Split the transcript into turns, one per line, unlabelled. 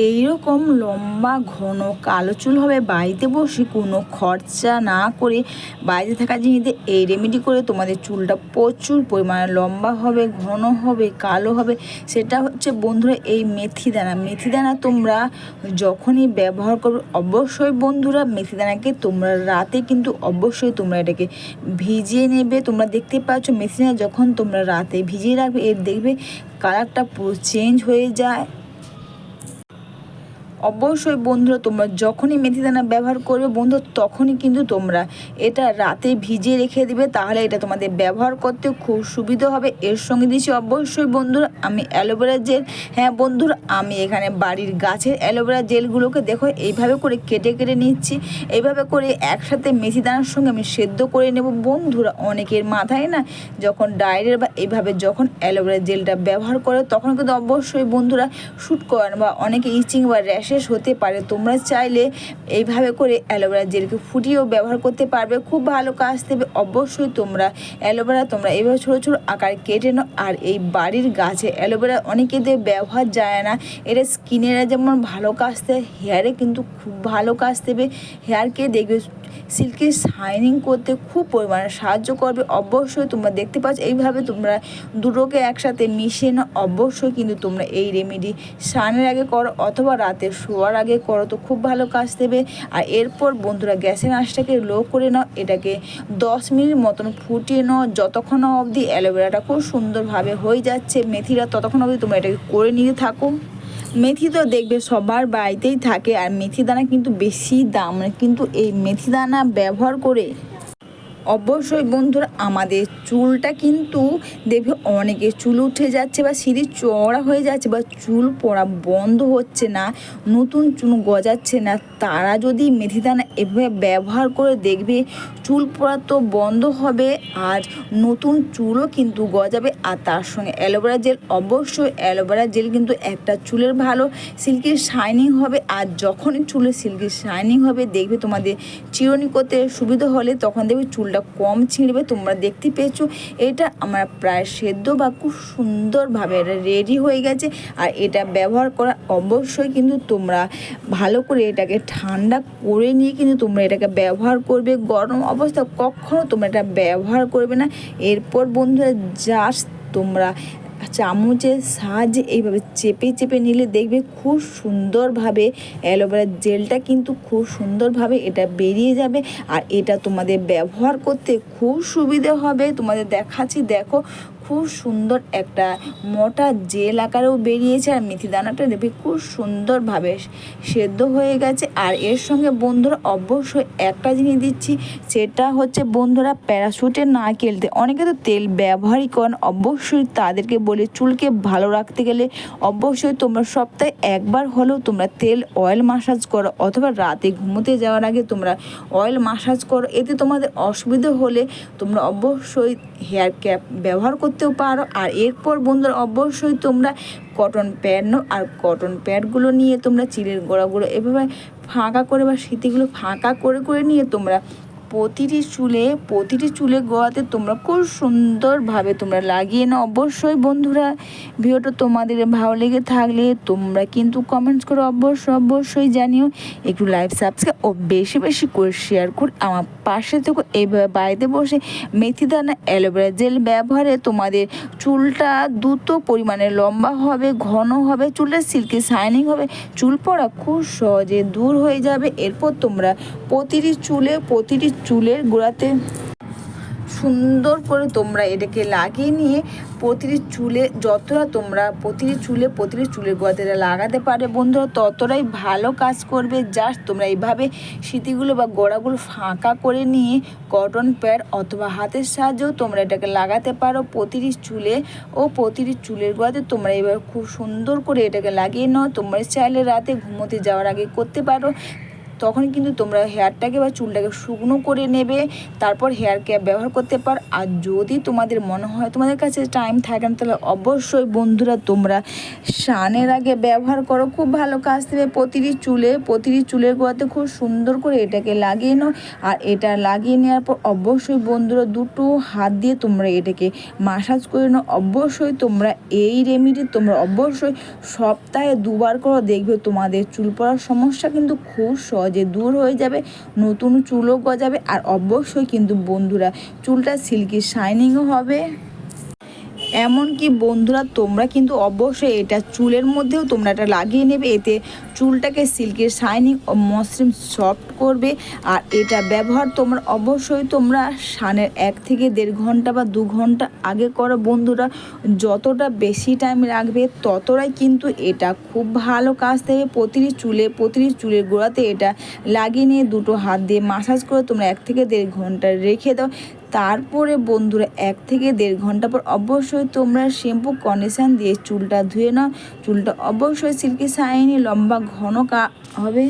এইরকম লম্বা ঘন কালো চুল হবে বাড়িতে বসে কোনো খরচা না করে বাড়িতে থাকা জিনিস দিয়ে এই রেমেডি করে তোমাদের চুলটা প্রচুর পরিমাণে লম্বা হবে, ঘন হবে, কালো হবে। সেটা হচ্ছে বন্ধুরা এই মেথিদানা তোমরা যখনই ব্যবহার করবে অবশ্যই বন্ধুরা মেথিদানাকে তোমরা রাতে কিন্তু অবশ্যই তোমরা এটাকে ভিজিয়ে নেবে। তোমরা দেখতে পাচ্ছ মেথিদানা যখন তোমরা রাতে ভিজিয়ে রাখবে এর দেখবে কালারটা পুরো চেঞ্জ হয়ে যায়। অবশ্যই বন্ধুরা তোমরা যখনই মেথিদানা ব্যবহার করবে বন্ধু তখনই কিন্তু তোমরা এটা রাতে ভিজিয়ে রেখে দিবে, তাহলে এটা তোমাদের ব্যবহার করতে খুব সুবিধা হবে। এর সঙ্গে দিচ্ছি অবশ্যই বন্ধুরা আমি অ্যালোভেরা জেল। হ্যাঁ বন্ধুরা, আমি এখানে বাড়ির গাছের অ্যালোভেরা জেলগুলোকে দেখো এইভাবে করে কেটে কেটে নিচ্ছি। এইভাবে করে একসাথে মেথিদানার সঙ্গে আমি সেদ্ধ করে নেব। বন্ধুরা অনেকের মাথায় না যখন ডায়রিয়া বা এইভাবে যখন অ্যালোভেরা জেলটা ব্যবহার করে তখন কিন্তু অবশ্যই বন্ধুরা শ্যুট করে না বা অনেকে ইচিং বা র্যাশেস হতে পারে। তোমরা চাইলে এইভাবে করে অ্যালোভেরা জেলকে ফুটিয়েও ব্যবহার করতে পারবে, খুব ভালো কাজ দেবে। অবশ্যই তোমরা অ্যালোভেরা তোমরা এইভাবে ছোটো ছোটো আকার কেটে নাও। আর এই বাড়ির গাছে অ্যালোভেরা অনেকেদের ব্যবহার যায় না, এটা স্কিনের যেমন ভালো কাজ দেয় হেয়ারে কিন্তু খুব ভালো কাজ দেবে। হেয়ারকে দেখবে সিল্কি শাইনিং করতে খুব পরিমাণে সাহায্য করবে। অবশ্যই তোমরা দেখতে পাচ্ছ এইভাবে তোমরা দুটোকে একসাথে মিশিয়ে নাও। অবশ্যই কিন্তু তোমরা এই রেমেডি স্নানের আগে করো অথবা রাতে শোয়ার আগে করো, তো খুব ভালো কাজ দেবে। আর এরপর বন্ধুরা গ্যাসের আঁচটাকে লো করে নাও, এটাকে 10 মিনিট মতন ফুটিয়ে নাও। যতক্ষণ অবধি অ্যালোভেরাটা খুব সুন্দরভাবে হয়ে যাচ্ছে মেথিটা ততক্ষণ অবধি তোমরা এটাকে করে নিয়ে থাকো। মেথি তো দেখবে সবার বাড়িতেই থাকে, আর মেথি দানা কিন্তু বেশি দাম, কিন্তু এই মেথি দানা ব্যবহার করে অবশ্যই বন্ধুরা আমাদের চুলটা কিন্তু দেখবে অনেকে চুল উঠে যাচ্ছে বা সিঁড়ি চওড়া হয়ে যাচ্ছে বা চুল পড়া বন্ধ হচ্ছে না, নতুন চুল গজাচ্ছে না, তারা যদি মেথিদানা এভাবে ব্যবহার করে দেখবে চুল পড়া তো বন্ধ হবে আর নতুন চুলও কিন্তু গজাবে। আর তার সঙ্গে অ্যালোভেরা জেল, অবশ্যই অ্যালোভেরা জেল কিন্তু একটা চুলের ভালো সিল্কি শাইনিং হবে। আর যখনই চুলের সিল্কি শাইনিং হবে দেখবে তোমাদের চিরুনি করতে সুবিধা হলে তখন দেখবে চুল কম ছিঁড়বে। তোমরা দেখতে পেয়েছো এটা আমার প্রায় সেদ্ধ বা খুব সুন্দরভাবে এটা রেডি হয়ে গেছে। আর এটা ব্যবহার করা অবশ্যই কিন্তু তোমরা ভালো করে এটাকে ঠান্ডা করে নিয়ে কিন্তু তোমরা এটাকে ব্যবহার করবে। গরম অবস্থা কখনো তোমরা এটা ব্যবহার করবে না। এরপর বন্ধুরা জাস্ট তোমরা চামচের সাহায্যে এইভাবে চেপে চেপে নিলে দেখবে খুব সুন্দরভাবে অ্যালোভেরা জেলটা কিন্তু খুব সুন্দরভাবে এটা বেরিয়ে যাবে। আর এটা তোমাদের ব্যবহার করতে খুব সুবিধে হবে। তোমাদের দেখাচ্ছি, দেখো খুব সুন্দর একটা মোটা জেল আকারেও বেরিয়েছে। আর মেথি দানাটা দেখবে খুব সুন্দরভাবে সেদ্ধ হয়ে গেছে। আর এর সঙ্গে বন্ধুরা অবশ্যই একটা জিনিস দিচ্ছি, সেটা হচ্ছে বন্ধুরা প্যারাশুটের নারকেল তেল। অনেকে তো তেল ব্যবহারই করেন, অবশ্যই তাদেরকে বলে চুলকে ভালো রাখতে গেলে অবশ্যই তোমরা সপ্তাহে একবার হলেও তোমরা তেল অয়েল মাসাজ করো অথবা রাতে ঘুমোতে যাওয়ার আগে তোমরা অয়েল মাসাজ করো। এতে তোমাদের অসুবিধা হলে তোমরা অবশ্যই হেয়ার ক্যাপ ব্যবহার করতেও পারো। আর এরপর বন্ধুরা অবশ্যই তোমরা কটন প্যাড নাও, আর কটন প্যাডগুলো নিয়ে তোমরা চিলের গোড়াগুলো এভাবে ফাঁকা করে বা সিতিগুলো ফাঁকা করে করে নিয়ে তোমরা প্রতিটি চুলে গোড়াতে তোমরা খুব সুন্দরভাবে তোমরা লাগিয়ে নাও। অবশ্যই বন্ধুরা ভিডিওটা তোমাদের ভালো লেগে থাকলে তোমরা কিন্তু কমেন্টস করে অবশ্যই জানিও। একটু লাইভ সাবস্ক্রাইব ও বেশি বেশি করে শেয়ার করে আমার পাশে থেকো। এইভাবে বাড়িতে বসে মেথি দানা অ্যালোভেরা জেল ব্যবহারে তোমাদের চুলটা দ্রুত পরিমাণে লম্বা হবে, ঘন হবে, চুলের সিল্কি শাইনিং হবে, চুল পড়া খুব সহজে দূর হয়ে যাবে। এরপর তোমরা প্রতিটি চুলের গোড়াতে সুন্দর করে তোমরা এটাকে লাগিয়ে নিয়ে প্রতিটি চুলে যতটা তোমরা প্রতিটি চুলের গোড়াতে লাগাতে পারে বন্ধুরা ততটাই ভালো কাজ করবে। জাস্ট তোমরা এইভাবে সিতিগুলো বা গোড়াগুলো ফাঁকা করে নিয়ে কটন প্যাড অথবা হাতের সাহায্যেও তোমরা এটাকে লাগাতে পারো প্রতিটি চুলে ও প্রতিটি চুলের গোড়াতে। তোমরা এবার খুব সুন্দর করে এটাকে লাগিয়ে নাও। তোমরা চাইলে রাতে ঘুমোতে যাওয়ার আগে করতে পারো। তখন কিন্তু তোমরা হেয়ারটাকে বা চুলটাকে শুকনো করে নেবে, তারপর হেয়ার ক্যাপ ব্যবহার করতে পারো। আর যদি তোমাদের মনে হয় তোমাদের কাছে টাইম থাকে না, তাহলে অবশ্যই বন্ধুরা তোমরা স্নানের আগে ব্যবহার করো, খুব ভালো কাজ দেবে প্রতিটি চুলের গোড়াতে খুব সুন্দর করে এটাকে লাগিয়ে নাও। আর এটা লাগিয়ে নেওয়ার পর অবশ্যই বন্ধুরা দুটো হাত দিয়ে তোমরা এটাকে মাসাজ করে নাও। অবশ্যই তোমরা এই রেমেডি তোমরা অবশ্যই সপ্তাহে 2বার করে দেখবে, তোমাদের চুল পড়ার সমস্যা কিন্তু খুব সহজে দূর হয়ে যাবে, নতুন চুলও গজাবে। আর অবশ্যই কিন্তু বন্ধুরা চুলটা সিল্কি শাইনিংও হবে। এমনকি বন্ধুরা তোমরা কিন্তু অবশ্যই এটা চুলের মধ্যেও তোমরা এটা লাগিয়ে নেবে, এতে চুলটাকে সিল্কের শাইনিং ও মসৃণ সফট করবে। আর এটা ব্যবহার তোমরা অবশ্যই তোমরা স্নানের 1 থেকে 1.5 ঘন্টা বা 2 ঘন্টা আগে করো বন্ধুরা। যতটা বেশি টাইম রাখবে ততটাই কিন্তু এটা খুব ভালো কাজ দেবে। প্রতিটি চুলের গোড়াতে এটা লাগিয়ে নিয়ে দুটো হাত দিয়ে মাসাজ করে তোমরা 1 থেকে 1.5 ঘন্টা রেখে দাও। তারপরে বন্ধুরা 1 থেকে 1.5 ঘন্টা পর অবশ্যই তোমরা শ্যাম্পু কন্ডিশন দিয়ে চুলটা ধুয়ে নাও। চুলটা অবশ্যই সিল্কি শাইনি লম্বা ঘন হবে।